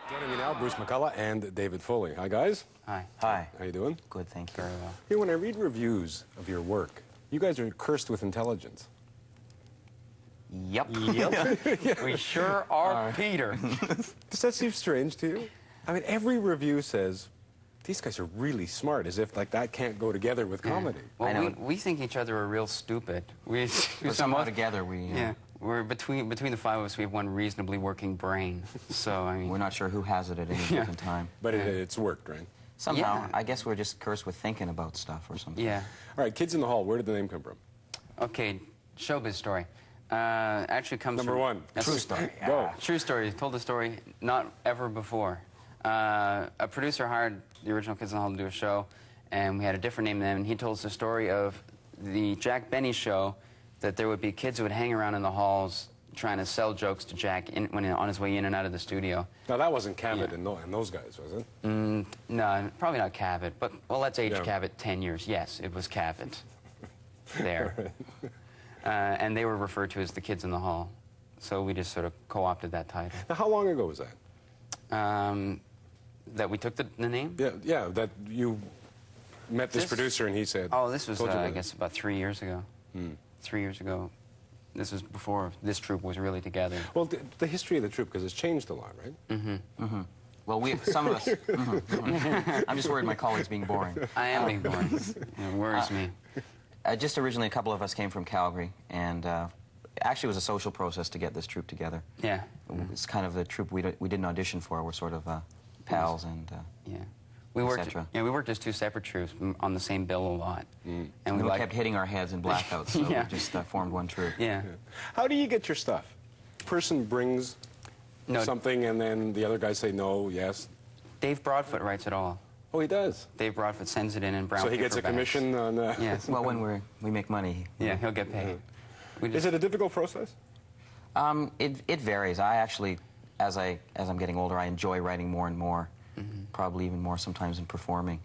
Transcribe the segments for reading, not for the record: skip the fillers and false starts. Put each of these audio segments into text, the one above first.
Joining me now, Bruce McCulloch and David Foley. Hi, guys. Hi. Hi. How you doing? Good, thank you. Very well. Hey, when I read reviews of your work, you guys are cursed with intelligence. Yep. Yep. We sure are, Peter. Does that seem strange to you? I mean, every review says, these guys are really smart, as if like that can't go together with comedy. Well, I know. we think each other are real stupid. We somehow together we... Yeah. We're between the five of us, we have one reasonably working brain. So, I mean... We're not sure who has it at any given time. But it's worked, right? Somehow, Yeah. I guess we're just cursed with thinking about stuff or something. Yeah. All right, Kids in the Hall, where did the name come from? Okay, showbiz story. Actually comes Number from... one. True story. Go. True story. Told the story not ever before. A producer hired the original Kids in the Hall to do a show, and we had a different name then, and he told us the story of the Jack Benny show, that there would be kids who would hang around in the halls trying to sell jokes to Jack on his way in and out of the studio. Now, that wasn't Cabot and those guys, was it? No, probably not Cabot, but, well, let's age Yeah. Cabot 10 years. Yes, it was Cabot there. And they were referred to as the Kids in the Hall. So we just sort of co-opted that title. Now, how long ago was that? That we took the name? Yeah, that you met this This- producer and he said... Oh, this was, told you I about it. guess, about 3 years ago. 3 years ago. This was before this troupe was really together. Well, the history of the troupe, because it's changed a lot, right? Well, some of us... I'm just worried my colleague's being boring. I am being boring. It worries me. Just originally, a couple of us came from Calgary, and actually it was a social process to get this troupe together. Yeah. It's kind of the troupe we didn't audition for. We're sort of pals and... Yeah. We worked, cetera. yeah, we worked as two separate troupes on the same bill a lot. And we kept hitting our heads in blackouts, so Yeah. we just formed one troupe. Yeah. How do you get your stuff? Person brings No, something and then the other guys say no, yes. Dave Broadfoot writes it all. Oh, he does. Dave Broadfoot sends it in brown So he paper gets a bags. commission on... Yes. Well, when we make money... Yeah, he'll get paid. We Is just, it a difficult process? It varies. I actually, as I'm getting older, I enjoy writing more and more, probably even more sometimes than performing.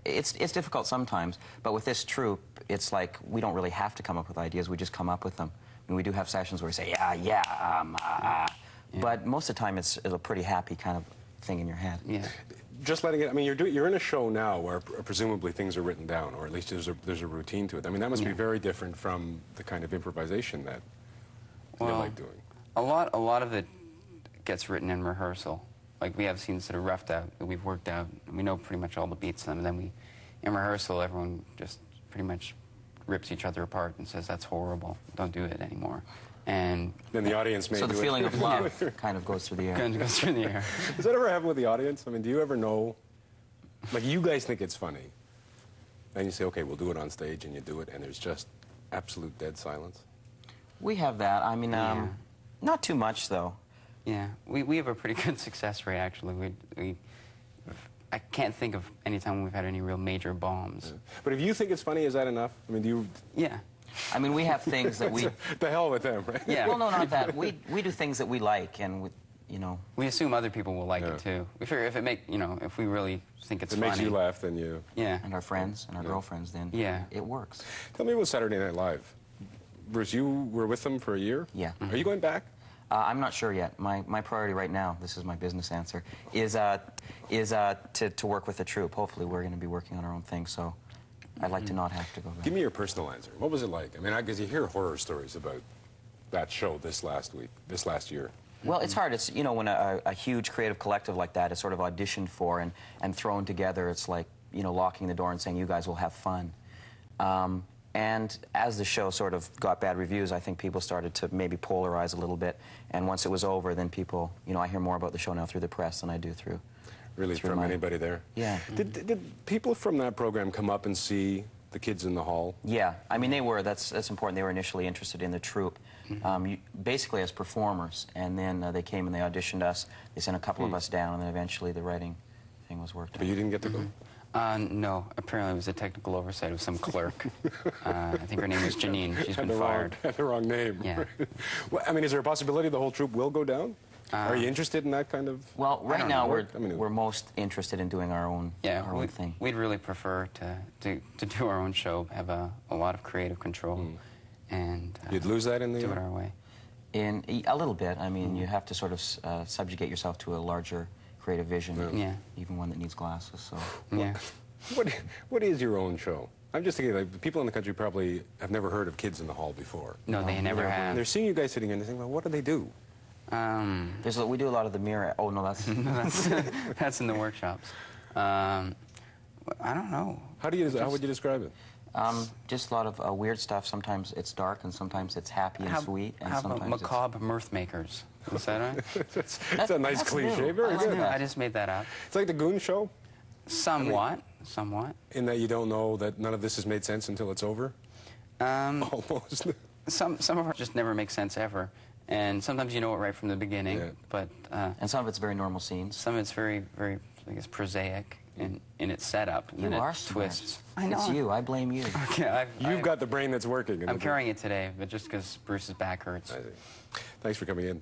It's difficult sometimes, but with this troupe, it's like we don't really have to come up with ideas. We just come up with them. I mean, we do have sessions where we say, but most of the time it's a pretty happy kind of thing in your head. yeah. Just letting it... I mean, you're in a show now where presumably things are written down, or at least there's a routine to it. I mean, that must be very different from the kind of improvisation that you like doing. A lot of it gets written in rehearsal. Like, we have scenes that are roughed out, that we've worked out, and we know pretty much all the beats of them, and then in rehearsal, everyone just pretty much rips each other apart and says, that's horrible, don't do it anymore. And Then the audience may So do the it. feeling of love kind of goes through the air. goes through the air. Does that ever happen with the audience? I mean, do you ever know... Like, you guys think it's funny, and you say, okay, we'll do it on stage, and you do it, and there's just absolute dead silence? We have that. I mean, Yeah. not too much, though. Yeah, we have a pretty good success rate, actually. I can't think of any time we've had any real major bombs. But if you think it's funny, is that enough? I mean, do you... Yeah. I mean, we have things that we... The hell with them, right? Yeah. Well, no, not that. We do things that we like, and you know... We assume other people will like it, too. We figure if if we really think it's It funny... makes you laugh, then you... Yeah. And our friends and our girlfriends, then Yeah. it works. Tell me about Saturday Night Live. Bruce, you were with them for a year? Yeah. Are you going back? I'm not sure yet. My priority right now, this is my business answer, is to work with the troupe. Hopefully we're going to be working on our own thing, so I'd like to not have to go back. Give me your personal answer. What was it like? I mean, because you hear horror stories about that show this last year. Well, it's hard. It's, you know, when a huge creative collective like that is sort of auditioned for and thrown together, it's like, you know, locking the door and saying, you guys will have fun. And as the show sort of got bad reviews, I think people started to maybe polarize a little bit. And once it was over, then people, you know, I hear more about the show now through the press than I do through... Really, from anybody there? Yeah. Did people from that program come up and see the Kids in the Hall? Yeah. I mean, they were, that's important. They were initially interested in the troupe, basically as performers. And then they came and they auditioned us. They sent a couple of us down, and then eventually the writing thing was worked out. But you didn't get to go? No. Apparently it was a technical oversight of some clerk. I think her name was Janine. She's been fired. Had the wrong name. Yeah. Well, I mean, is there a possibility the whole troupe will go down? Are you interested in that kind of... Well, right now know. we're most interested in doing our own thing. We'd really prefer to do our own show, have a lot of creative control, and You'd lose that in the... do it our way. A little bit. I mean, you have to sort of subjugate yourself to a larger creative vision, Yeah. even one that needs glasses. So. Yeah. What is your own show? I'm just thinking, like, people in the country probably have never heard of Kids in the Hall before. No, they never And have. they're seeing you guys sitting here and they think, well, what do they do? We do a lot of the mirror. Oh no, that's That's in the workshops. I don't know. How would you describe it? just a lot of weird stuff. Sometimes it's dark, and sometimes it's happy and sweet, and How about sometimes macabre mirth makers? Is that right? That's a nice that's cliche. new. Very I like good. that. I just made that up. It's like the Goon Show, Somewhat. Somewhat. in that you don't know that none of this has made sense until it's over. Almost. Some of it just never make sense ever. And sometimes you know it right from the beginning, Yeah. but And some of it's very normal scenes. some of it's very, very, I guess, prosaic in its setup. You and are its smart. twists. I know. It's you. I blame you. Yeah, You've got the brain that's working. I'm carrying it today, but just because Bruce's back hurts. I see. Thanks for coming in.